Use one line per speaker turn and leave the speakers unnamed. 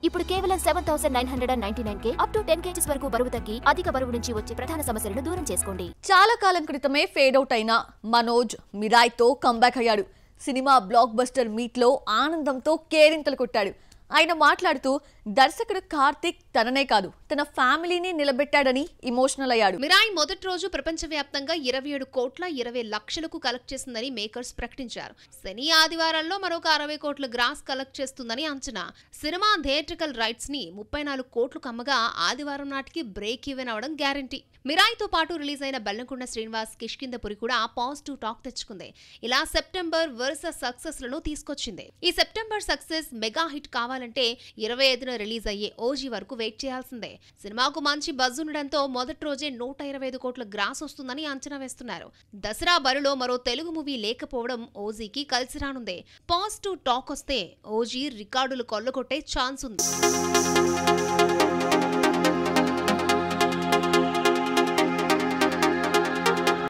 ఇప్పుడు కేవలం 7999K up to 10 kgs వరకు బరువు తగ్గి అధిక బరువు నుంచి వచ్చే ప్రధాన సమస్యలను దూరం చేసుకోండి.
చాలా కాలం క్రితమే ఫేడ్ అవుట్ అయిన మనోజ్ మిరాయ్తో కంబ్యాక్ అయ్యాడు. సినిమా బ్లాక్ బస్టర్ మీట్లో ఆనందంతో కేరింతలు కొట్టాడు. ఆయన మాట్లాడుతూ దర్శకుడు కార్తిక్ తననే కాదు తన ఫ్యామిలీని నిలబెట్టాడని ఎమోషనల్ అయ్యాడు.
మిరాయ్ మొదటి రోజు ప్రపంచవ్యాప్తంగా 27 కోట్ల 20 లక్షలకు కలెక్ట్ చేస్తుందని మేకర్స్ ప్రకటించారు. శని ఆదివారాల్లో మరొక 60 కోట్ల గ్రాస్ కలెక్ట్ చేస్తుందని అంచనా. సినిమా థియేట్రికల్ రైట్స్ ని 34 కోట్లు కమ్మగా ఆదివారం నాటికి బ్రేక్ ఈవెన్ అవడం గ్యారంటీ. మిరాయ్ తో పాటు రిలీజ్ అయిన బెల్లంకొండ శ్రీనివాస్ కిష్కిందపురి కూడా పాజిటివ్ టాక్ తెచ్చుకుంది. ఇలా సెప్టెంబర్ వరుస సక్సెస్ లను తీసుకొచ్చింది. ఈ సెప్టెంబర్ సక్సెస్ మెగా హిట్ కావాలంటే 25న రిలీజ్ అయ్యే ఓజీ వరకు వెయిట్ చేయాల్సిందే. సినిమాకు మంచి బజ్ ఉండడంతో మొదటి రోజే 125 కోట్ల గ్రాస్ వస్తుందని అంచనా వేస్తున్నారు. దసరా బరిలో మరో తెలుగు మూవీ లేకపోవడం ఓజీకి కలిసి రానుంది. పాజిటివ్ టాక్ వస్తే ఓజీ రికార్డులు కొల్లగొట్టే ఛాన్స్ ఉంది.